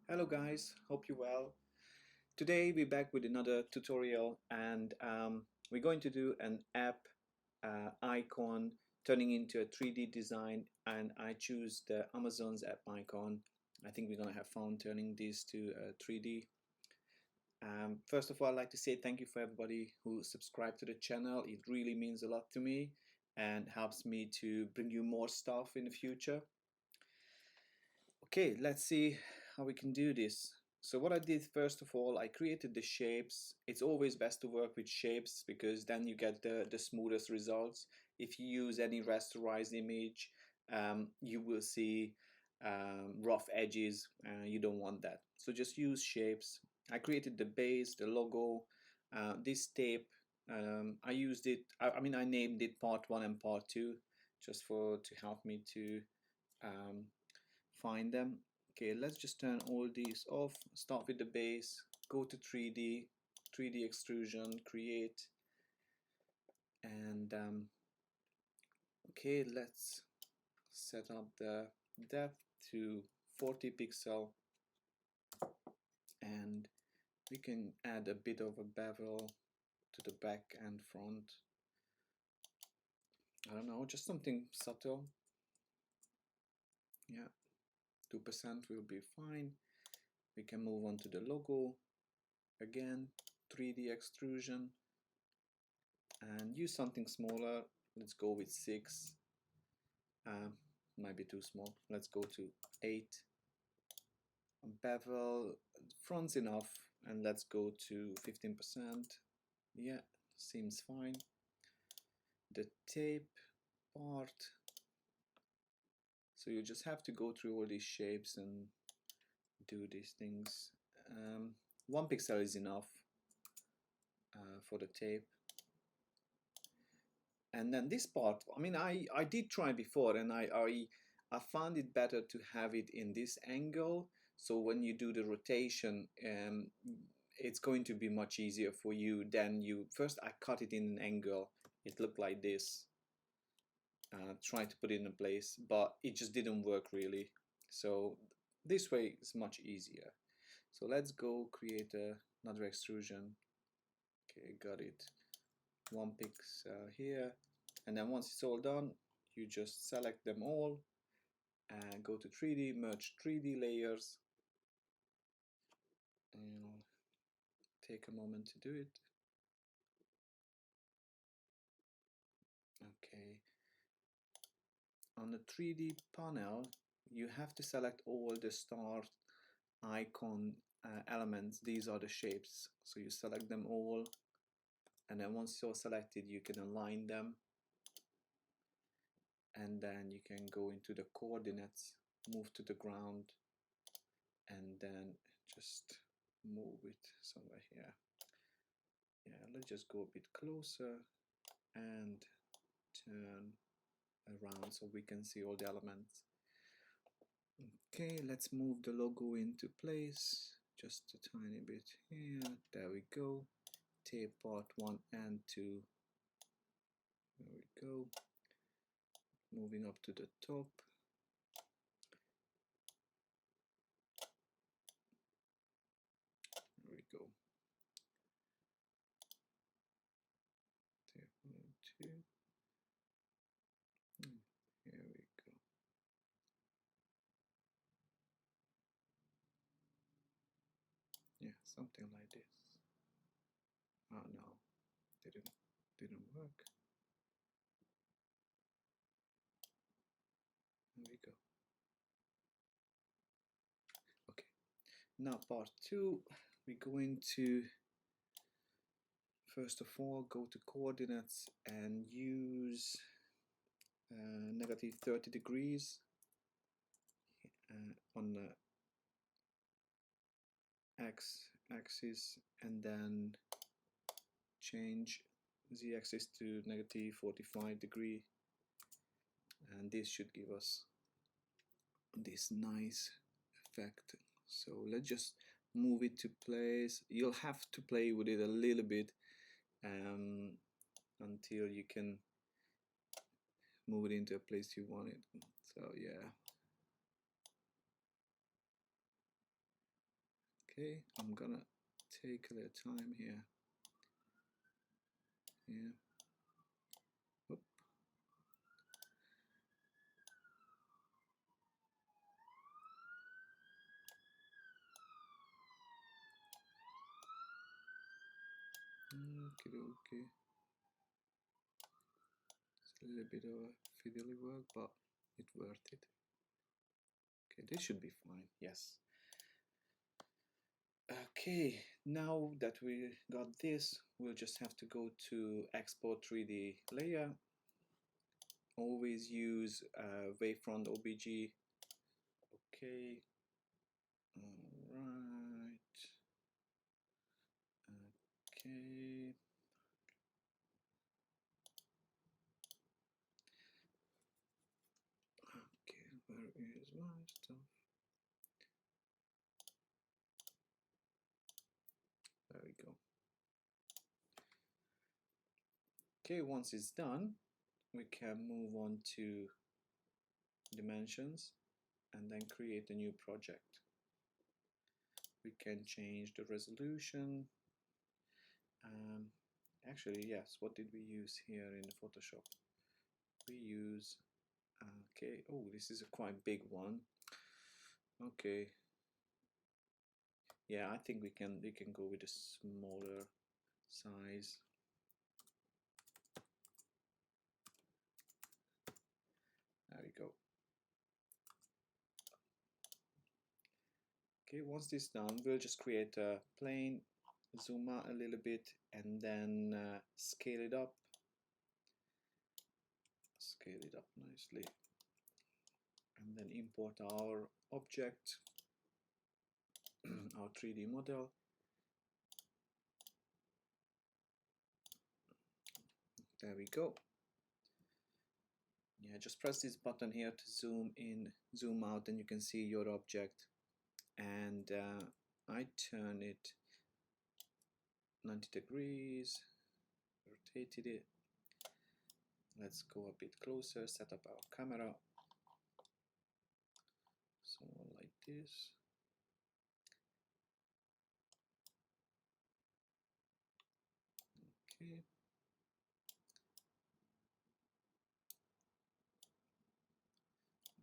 Hello guys, hope you're well. Today we're back with another tutorial and we're going to do an app icon turning into a 3D design, and I choose the Amazon's app icon. I think we're gonna have fun turning this to 3D. First of all, I'd like to say thank you for everybody who subscribed to the channel. It really means a lot to me and helps me to bring you more stuff in the future. Okay, let's see how we can do this. So what I did, first of all, I created the shapes. It's always best to work with shapes because then you get the smoothest results. If you use any rasterized image, you will see rough edges. You don't want that. So just use shapes. I created the base, the logo, this tape. I used it, I mean, I named it part 1 and part 2 just to help me to um, find them. Okay, let's just turn all these off. Start with the base, go to 3D extrusion, create, and okay, let's set up the depth to 40 pixel, and we can add a bit of a bevel to the back and front. I don't know, just something subtle. Yeah, 2% will be fine. We can move on to the logo. Again, 3D extrusion, and use something smaller. Let's go with 6. Might be too small. Let's go to 8. Bevel, front's enough, and let's go to 15%. Yeah, seems fine. The tape part, so you just have to go through all these shapes and do these things. 1 pixel is enough for the tape. And then this part, I mean, I did try before, and I found it better to have it in this angle, so when you do the rotation, it's going to be much easier for you than you first. I cut it in an angle, it looked like this, trying to put it in place, but it just didn't work really. So this way is much easier. So let's go create another extrusion. Okay, got it. 1 pixel here, and then once it's all done, you just select them all and go to 3D, merge 3D layers, and take a moment to do it. Okay, on the 3D panel you have to select all the star icon elements. These are the shapes, so you select them all, and then once you're selected you can align them, and then you can go into the coordinates, move to the ground, and then just move it somewhere here. Yeah, let's just go a bit closer and turn around so we can see all the elements. Okay, let's move the logo into place just a tiny bit here. There we go. Tape part 1 and 2. There we go. Moving up to the top. There we go. Tape 1 and 2. Here we go. Yeah, something like this. Oh no, didn't work. There we go. Okay, now part 2, we're going to first of all go to coordinates and use negative 30 degrees on the x-axis, and then change z-axis to negative 45 degree, and this should give us this nice effect. So let's just move it to place. You'll have to play with it a little bit, until you can move it into a place you want it. So yeah. Okay, I'm gonna take a little time here. Yeah. Oop. Okay, okay. It's a little bit of a fiddly work, but it's worth it. Okay, this should be fine. Yes. Okay, now that we got this, we'll just have to go to export 3D layer. Always use wavefront OBJ. Okay. All right. Okay. Okay, where is my stuff? There we go. Okay, once it's done, we can move on to dimensions and then create a new project. We can change the resolution. Actually, yes, what did we use here in the Photoshop? We use, okay, oh, this is a quite big one. Okay, yeah, I think we can go with a smaller size. There we go. Okay, once this is done, we'll just create a plane, zoom out a little bit, and then scale it up. Scale it up nicely. And then import our object, our 3D model. There we go. Yeah, just press this button here to zoom in, zoom out, and you can see your object. And I turn it 90 degrees, rotated it. Let's go a bit closer, set up our camera. So like this. Okay.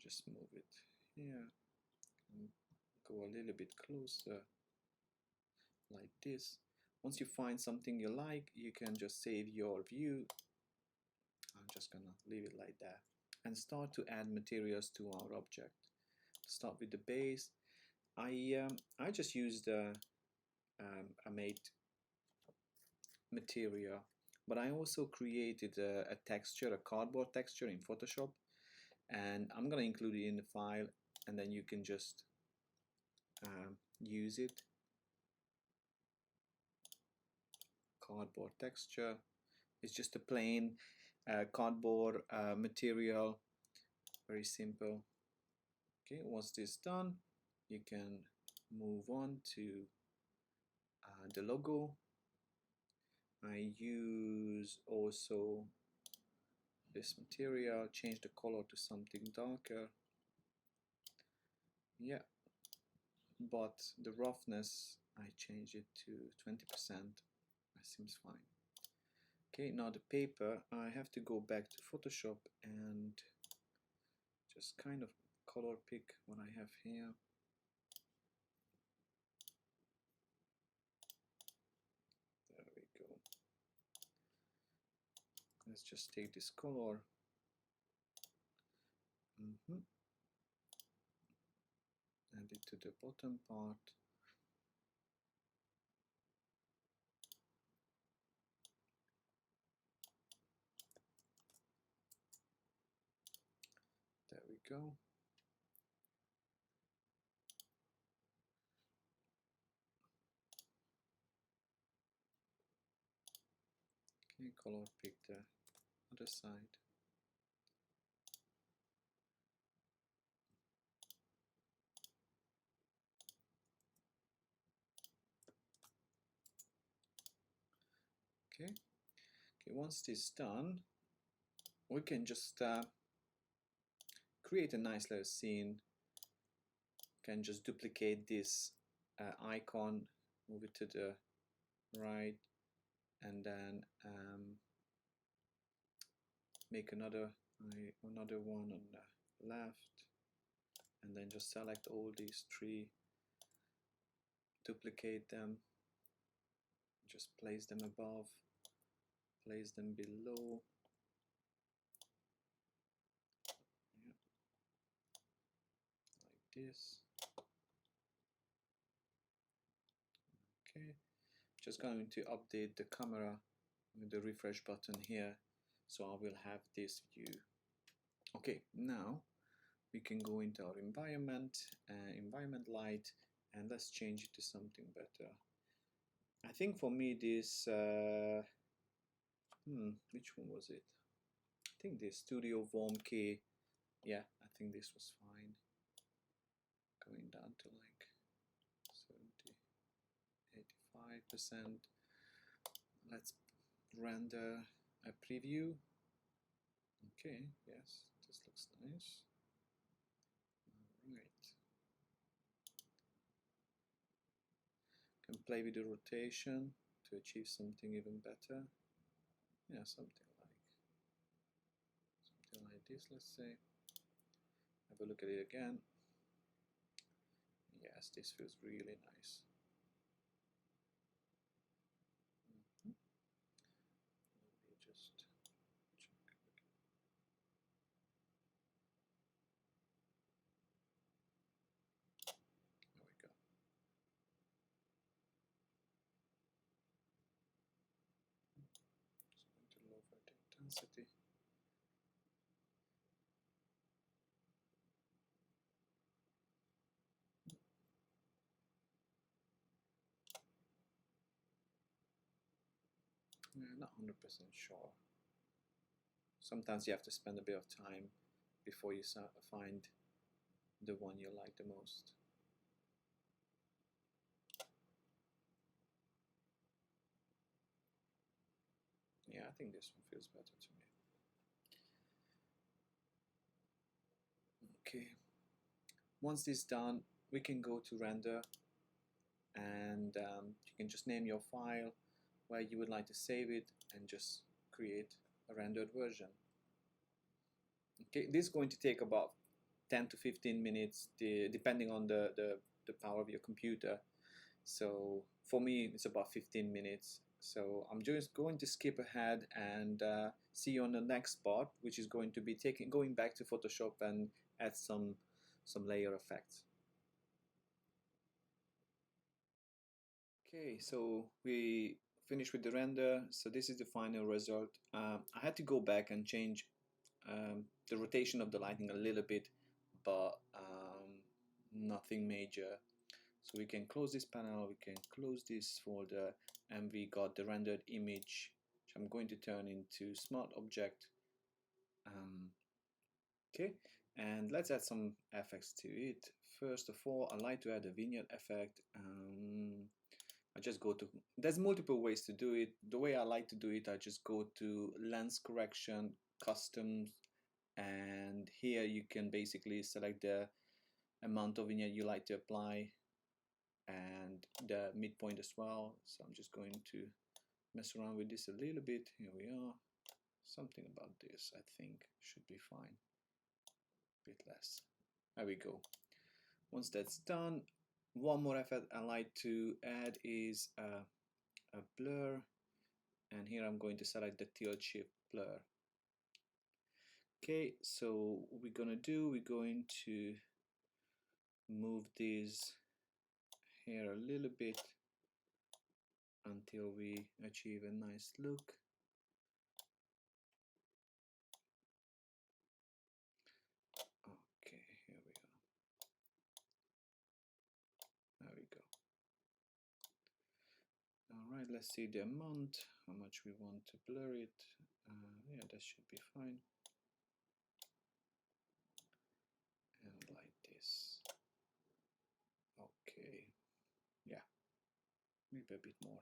Just move it here and go a little bit closer like this. Once you find something you like, you can just save your view. I'm just gonna leave it like that and start to add materials to our object. Start with the base. I just used a made material, but I also created a texture, a cardboard texture in Photoshop, and I'm gonna include it in the file, and then you can just use it. Cardboard texture. It's just a plain cardboard material, very simple. Okay, once this done, you can move on to the logo. I use also this material, change the color to something darker. Yeah, but the roughness I change it to 20%. That seems fine. Okay, now the paper, I have to go back to Photoshop and just kind of color pick what I have here. There we go. Let's just take this color. Add it to the bottom part. There we go. Okay, color pick the other side. Okay. Okay, once this is done, we can just create a nice little scene. Can just duplicate this icon, move it to the right, and then make another one on the left, and then just select all these three, duplicate them, just place them above, place them below. Yeah, like this. Okay, just going to update the camera with the refresh button here, so I will have this view. Okay, now we can go into our environment, environment light, and let's change it to something better. I think for me this, which one was it? I think the Studio Warm Key. Yeah, I think this was fine. Going down to like 70, 85%. Let's render a preview. Okay, yes, this looks nice. All right. Can play with the rotation to achieve something even better. Yeah, something like this, let's say. Have a look at it again. Yes, this feels really nice. Let me just check. There we go. Just going to lower the intensity. Yeah, not 100% sure. Sometimes you have to spend a bit of time before you find the one you like the most. Yeah, I think this one feels better to me. Okay, once this is done, we can go to render, and you can just name your file where you would like to save it and just create a rendered version. Okay, this is going to take about 10 to 15 minutes depending on the power of your computer. So for me it's about 15 minutes. So I'm just going to skip ahead and see you on the next part, which is going to be going back to Photoshop and add some layer effects. Okay, so we finished with the render. So this is the final result. I had to go back and change the rotation of the lighting a little bit, but nothing major. So we can close this panel, we can close this folder, and we got the rendered image, which I'm going to turn into Smart Object. Okay, and let's add some effects to it. First of all, I like to add a vignette effect. I just go to, there's multiple ways to do it. The way I like to do it, I just go to Lens Correction, Customs, and here you can basically select the amount of vignette you like to apply and the midpoint as well. So I'm just going to mess around with this a little bit. Here we are. Something about this I think should be fine. A bit less. There we go. Once that's done, one more effect I like to add is a blur, and here I'm going to select the tilt shift blur. Okay, so what we're gonna do, we're going to move this here a little bit until we achieve a nice look. Okay, here we are. There we go. Alright, let's see the amount, how much we want to blur it. Yeah, that should be fine. And like this. Okay, yeah, maybe a bit more.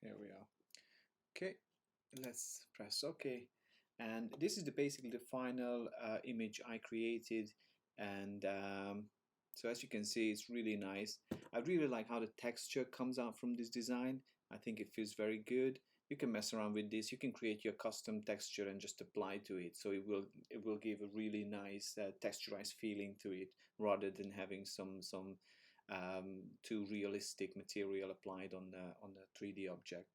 Here we are. Okay, let's press OK. And this is basically the final image I created. And so as you can see, it's really nice. I really like how the texture comes out from this design. I think it feels very good. You can mess around with this. You can create your custom texture and just apply to it. So it will give a really nice texturized feeling to it, rather than having some too realistic material applied on the 3D object.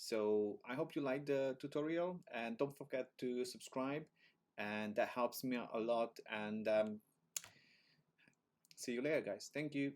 So I hope you liked the tutorial, and don't forget to subscribe, and that helps me out a lot. And see you later, guys. Thank you.